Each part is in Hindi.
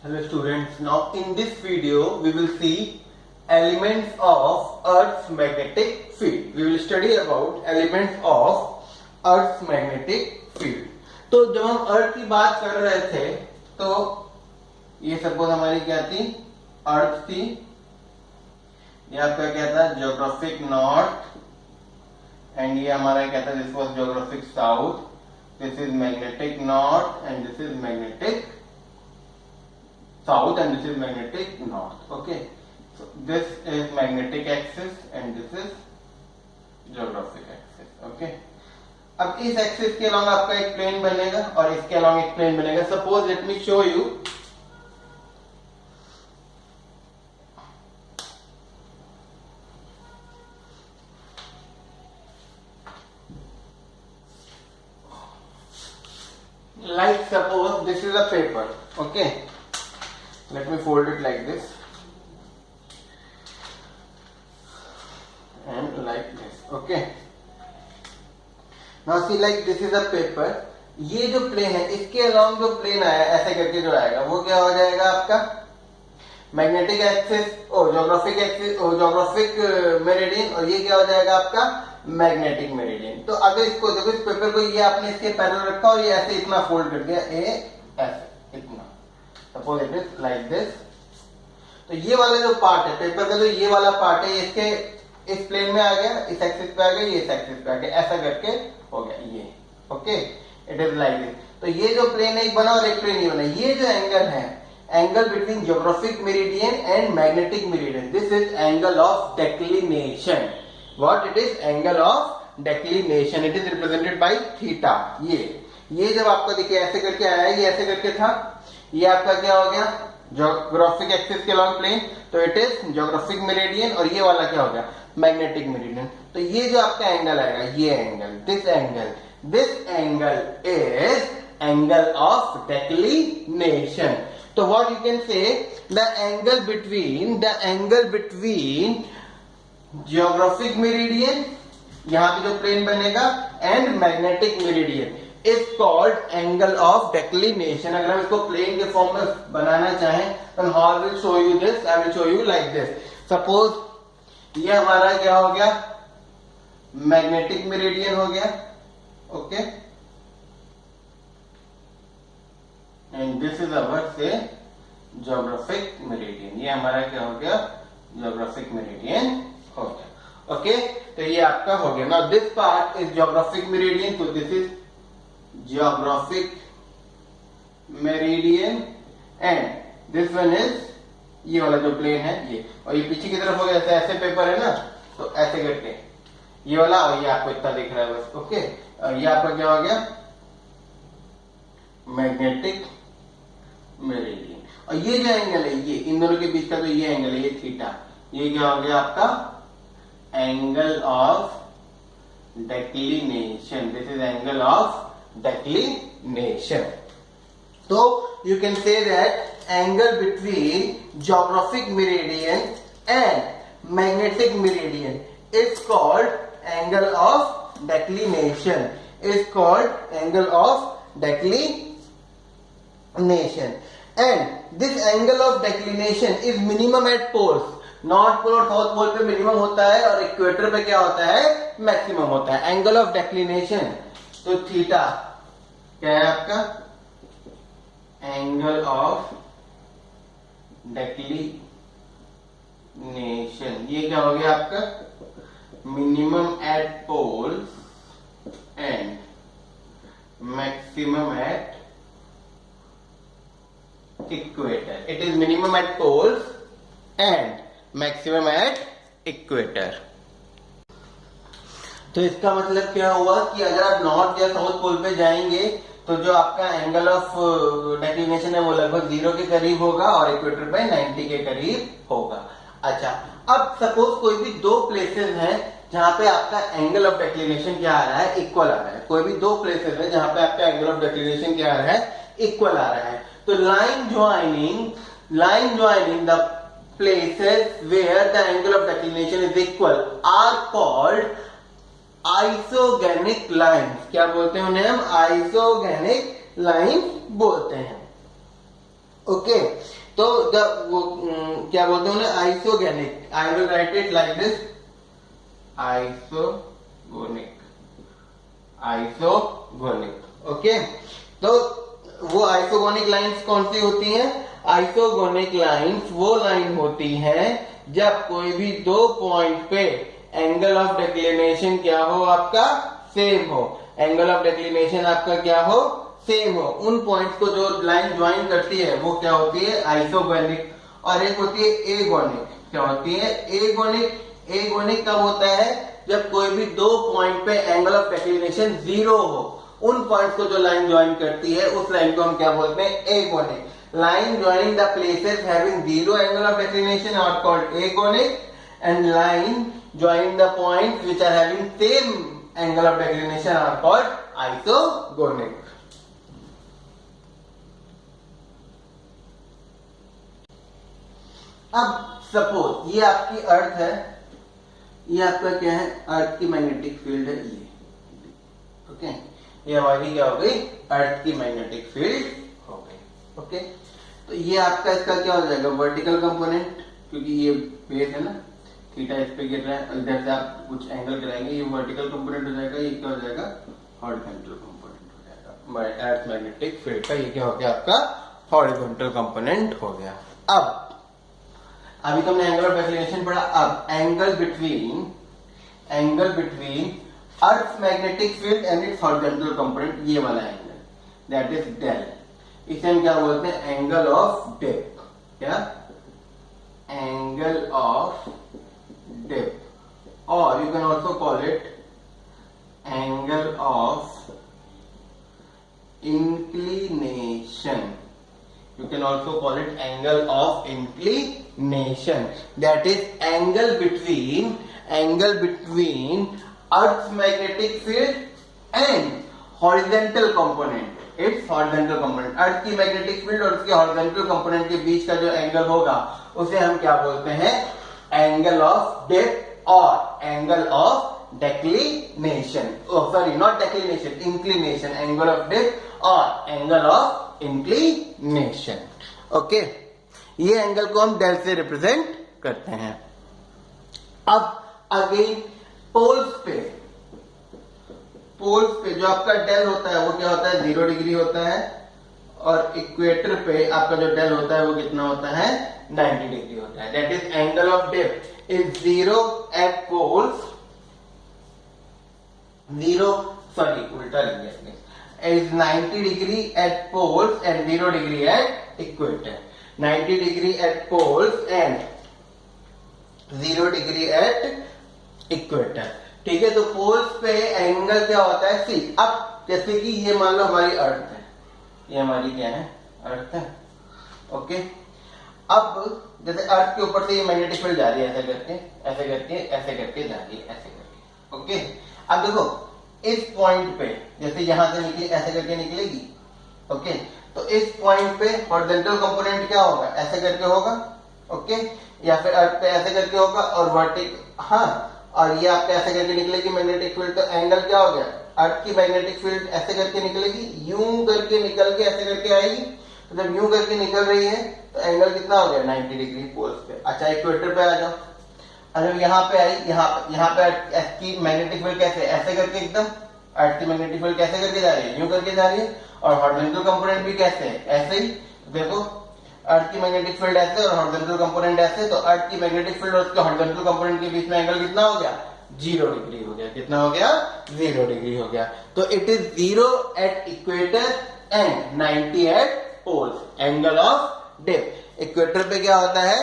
Hello students, now in this video we will see elements of Earth's magnetic field. We will study about elements of Earth's magnetic field. तो जब हम अर्थ की बात कर रहे थे तो ये सपोज हमारी क्या थी, अर्थ थी, ये आपका क्या था, ज्योग्राफिक नॉर्थ, एंड ये हमारा क्या था, this was geographic south, this is magnetic north and this is magnetic south and this is magnetic north. Okay, so this is magnetic axis and this is geographic axis. Okay, अब इस एक्सिस के अलॉन्ग आपका एक प्लेन बनेगा और इसके अलॉन्ग एक प्लेन बनेगा. Suppose let me show you. Like suppose this is a paper. Okay, let me fold it like this and like this. Okay, now see, like this is a paper. ये जो प्लेन है इसके अलॉन्ग जो प्लेन आया ऐसे करके जो आएगा वो क्या हो जाएगा आपका मैग्नेटिक एक्सिस और ज्योग्राफिक एक्सिस और ज्योग्राफिक मेरिडियन, और ये क्या हो जाएगा आपका मैग्नेटिक मेरिडियन. तो अगर इसको देखो, इस पेपर को ये आपने इसके पैरेलल रखा और ये ऐसे इतना फोल्ड कर दिया, ऐसे इतना, suppose it is like this. तो ये वाला जो पार्ट है पेपर का, जो ये वाला पार्ट है, इसके इस प्लेन में आ गया, इस एक्सिस पे आ गया, ये इस एक्सिस पे आ गया, ऐसा करके हो गया ये. Okay, it is like this. तो ये जो प्लेन एक बना और एक प्लेन ये बना, ये जो एंगल है, angle between geographic meridian and magnetic meridian, this is angle of declination. What it is? Angle of declination. It is represented by theta. ये जब आपको देखिए ऐसे करके आया, ये ऐसे करके था, ये आपका क्या हो गया ज्योग्राफिक एक्सिस के लॉन्ग प्लेन, तो इट इज ज्योग्राफिक मेरिडियन, और ये वाला क्या हो गया मैग्नेटिक मेरिडियन. तो ये जो आपका एंगल आएगा, ये angle, this angle is angle of declination. तो what you can say, the angle between geographic meridian, यहां पे जो प्लेन बनेगा, and magnetic meridian is called angle of declination. अगर हम इसको प्लेन के फॉर्म में बनाना चाहें तो how will show you this, I will show you like this. Suppose ये हमारा क्या हो गया मैग्नेटिक मेरिडियन हो गया. Okay, and this is our से ज्योग्राफिक मेरिडियन. ये हमारा क्या हो गया ज्योग्राफिक मेरिडियन हो गया. ओके, तो ये आपका हो गया. Now this part is geographic meridian, तो this is geographic meridian and this one is ये वाला जो प्लेन है ये, और ये पीछे की तरफ हो गया, ऐसे पेपर है ना, तो ऐसे करके ये वाला, और ये आपको इतना दिख रहा है बस. ओके, और ये आपका क्या हो गया मैग्नेटिक मेरिडियन. और ये जो एंगल है, ये इन दोनों के बीच का जो ये एंगल है, ये थीटा, ये क्या हो गया आपका angle of declination. This is angle of declination. So you can say that angle between geographic meridian and magnetic meridian is called angle of declination. Is called angle of declination. And this angle of declination is minimum at poles. North pole और साउथ पोल पे मिनिमम होता है और इक्वेटर पे क्या होता है मैक्सिमम होता है. एंगल ऑफ डेक्लिनेशन, तो थीटा क्या है आपका एंगल ऑफ डेक्लिनेशन. ये क्या हो गया आपका minimum at poles and maximum at equator. It is minimum at poles and maximum at equator. तो इसका मतलब क्या हुआ कि अगर आप नॉर्थ या साउथ पोल पे जाएंगे तो जो आपका एंगल ऑफ डेक्लिनेशन है वो लगभग 0 के करीब होगा और इक्वेटर पे 90 के करीब होगा. अच्छा, अब सपोज कोई भी दो प्लेसेस हैं जहां पे आपका एंगल ऑफ डेक्लिनेशन क्या आ रहा है, इक्वल आ रहा है. कोई भी दो प्लेसेस है जहां पे आपका एंगल ऑफ डेक्लिनेशन क्या आ रहा है, इक्वल आ रहा है. तो line joining the places where the angle of declination is equal are called isogenic lines. क्या बोलते हैं उन्हें हम? आइसोगेनिक लाइन्स बोलते हैं. ओके, तो वो क्या बोलते हैं उन्हें, isogenic. I will write it like this, isogonic, isogonic. Okay, तो वो आइसोगोनिक लाइंस कौन सी होती हैं? आइसोगोनिक लाइंस वो लाइन होती हैं जब कोई भी दो पॉइंट पे एंगल ऑफ डिक्लिनेशन क्या हो, आपका सेम हो. एंगल ऑफ डिक्लिनेशन आपका क्या हो, सेम हो. उन पॉइंट्स को जो लाइन ज्वाइन करती है वो क्या होती है, आइसोगोनिक. और एक होती है एगोनिक. क्या होती है, एगोनिक. एगोनिक कब होता है, जब कोई भी दो पॉइंट पे एंगल ऑफ डिक्लिनेशन जीरो हो. उन पॉइंट्स को जो लाइन ज्वाइन करती है उस लाइन को हम क्या बोलते हैं, एगोनिक. line joining the places having zero angle of declination are called agonic, and line joining the points which are having same angle of declination are called isogonic. अब सपोज ये आपकी अर्थ है, ये आपका क्या है, अर्थ की मैग्नेटिक फील्ड है ये. ओके, ये हमारी क्या हो गई, अर्थ की मैग्नेटिक फील्ड हो गई. ओके, तो ये आपका इसका क्या हो जाएगा, वर्टिकल कंपोनेंट, क्योंकि ये बेस है ना, थीटा इस पे गिर रहा है, इधर से आप कुछ एंगल कराएंगे, ये वर्टिकल कंपोनेंट हो जाएगा. ये क्या हो जाएगा, हॉरिजॉन्टल कंपोनेंट हो जाएगा. अर्थ मैग्नेटिक फील्ड का ये क्या हो गया, आपका हॉरिजॉन्टल कंपोनेंट हो गया. अब अभी तुमने एंगल ऑफ डिक्लिनेशन पढ़ा. अब angle between earth magnetic field and it's horizontal component, ये वाला एंगल, दैट इज डेल. इसे हम क्या बोलते हैं, एंगल ऑफ डिप. क्या, एंगल ऑफ डिप. और you can also call it angle of inclination. You can also call it angle of inclination. That is angle between Earth's magnetic field and horizontal component. Its horizontal component. Earth की magnetic field और उसके horizontal component के बीच का जो angle होगा उसे हम क्या बोलते हैं, angle of dip और angle of declination. Oh sorry, not declination, inclination. Angle of dip और angle of इंक्लिनेशन. ओके, ये एंगल को हम डेल से रिप्रेजेंट करते हैं. अब अगेन पोल्स पे जो आपका डेल होता है वो क्या होता है, 0 डिग्री होता है. और इक्वेटर पे आपका जो डेल होता है वो कितना होता है, 90 डिग्री होता है. That is angle of dip is 0 at poles, 0 sorry उल्टा लिख दिया, is 90 degree at poles and 0 degree at equator. 90 degree at poles and 0 degree at equator. ठीक है, तो पोल्स पे एंगल क्या होता है, सी. अब जैसे कि ये मान लो हमारी अर्थ है, ये हमारी क्या है, अर्थ है. ओके, अब जैसे अर्थ के ऊपर से ये मैग्नेटिक फील्ड जा रही है, ऐसे करके ऐसे करके ऐसे करके जा रही है, ऐसे करके. ओके, अब देखो इस पॉइंट पे जैसे यहां से निकली ऐसे करके निकलेगी. ओके, तो इस पॉइंट पे हॉरिजॉन्टल कंपोनेंट क्या होगा, ऐसे करके होगा. ओके, या फिर अर्थ पे ऐसे करके होगा और वर्टिक, हाँ, और ये आपके ऐसे करके निकलेगी मैग्नेटिक फील्ड. तो एंगल क्या हो गया, अर्थ की मैग्नेटिक फील्ड ऐसे करके निकलेगी, यूं करके निकल के ऐसे करके आएगी. तो जब यूं करके निकल रही है तो एंगल कितना हो गया, 90 डिग्री पोल्स पे. अच्छा, इक्वेटर पे आ जाओ. अगर यहाँ पे आई, यहाँ पे अर्थ की मैग्नेटिक फील्ड कैसे, ऐसे करके एकदम अर्थ की मैग्नेटिक फील्ड कैसे करके जा रही है, यूं करके जा रही है. और हॉरिजॉन्टल कंपोनेंट भी कैसे है, ऐसे ही. देखो अर्थ की मैग्नेटिक फील्ड ऐसे और हॉरिजॉन्टल कंपोनेंट ऐसे. तो अर्थ की मैग्नेटिक फील्ड और उसके हॉरिजॉन्टल कंपोनेंट के बीच में एंगल कितना हो गया, 0 डिग्री हो गया. कितना हो गया, 0 डिग्री हो गया. तो it is 0 at equator and 90 at poles. Angle of dip. Equator पे क्या होता है,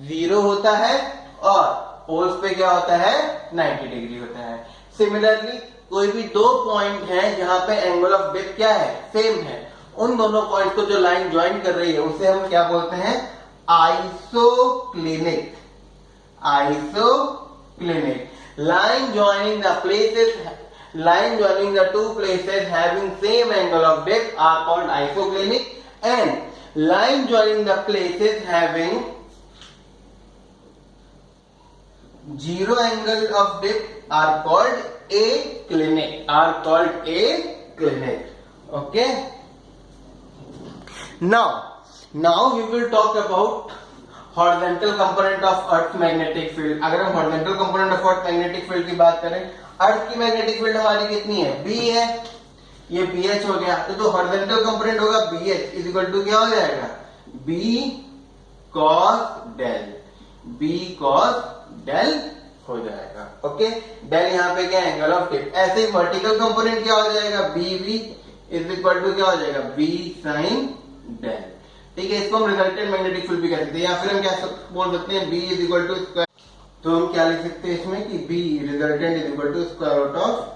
0 होता है और पोल्स पे क्या होता है, 90 डिग्री होता है. सिमिलरली कोई भी दो पॉइंट है जहां पे एंगल ऑफ डिप क्या है, सेम है. उन दोनों पॉइंट को जो लाइन ज्वाइन कर रही है उसे हम क्या बोलते हैं, isoclinic. Isoclinic. Line joining the two places having same angle of dip are called isoclinic, and line joining the places having zero angle of dip are called aclinic. Okay. Now now we will talk about horizontal component of earth magnetic field. अगर हम horizontal component of earth magnetic field की बात करें, अर्थ की मैग्नेटिक फील्ड हमारी कितनी है, बी है, ये BH हो गया, तो जो हॉरिजॉन्टल कंपोनेंट होगा BH इज इक्वल टू क्या हो जाएगा, B cos del, B cos del हो जाएगा। ओके, डेल यहाँ पे क्या एंगल ऑफ टिप। ऐसे ही वर्टिकल कंपोनेंट क्या हो जाएगा, BV इज इक्वल टू क्या हो जाएगा, B sin डेल। ठीक है, इसको हम रिजल्टेंट मैग्नेटिक फील्ड भी कह सकते हैं, या फिर हम क्या बोल सकते हैं, B is equal to square. तो हम क्या लिख सकते हैं इसमें कि B resultant is equal to square root of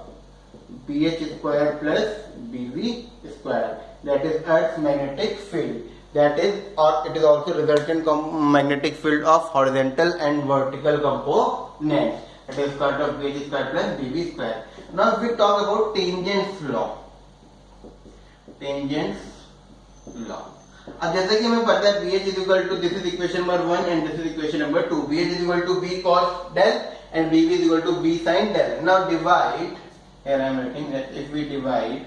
BH square plus BV square, that is Earth's magnetic field, that is, or it is also resultant magnetic field of horizontal and vertical components, that is square root of BH square plus BV square. Now we talk about tangents law. Tangents law. अब जैसे कि हमें पता है BH is equal to, this is equation number 1 and this is equation number 2. BH is equal to B cos del and BV is equal to B sin del. Now divide. Here I am writing that if we divide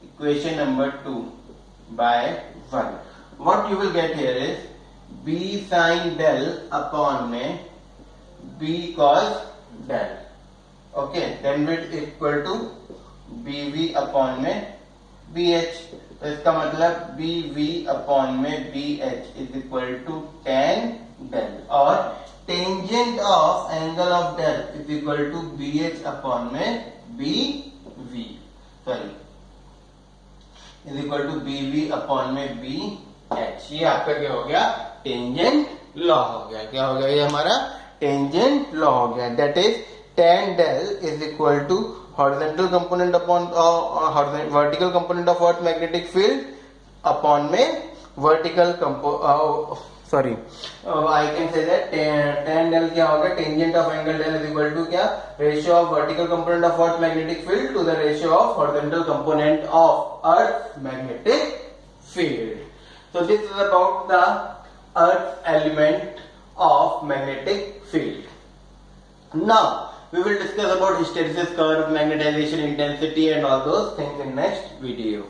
equation number 2 by 1, what you will get here is B sin del upon में B cos del. Okay, then it is equal to BV upon में BH. तो इसका मतलब BV upon में BH is equal to tan del, और tangent of angle of del is equal to BH upon में BV, sorry, is equal to BV upon में BH। ये आपका क्या हो गया, टेंजेंट लॉ हो गया। क्या हो गया, ये हमारा टेंजेंट लॉ हो गया। That is tan del is equal to horizontal component upon vertical component of earth magnetic field upon में vertical sorry, I can say that tan del क्या होगा, tangent of angle del is equal to क्या, ratio of vertical component of earth magnetic field to the ratio of horizontal component of earth magnetic field. So this is about the earth element of magnetic field. Now we will discuss about hysteresis curve, magnetization intensity and all those things in next video.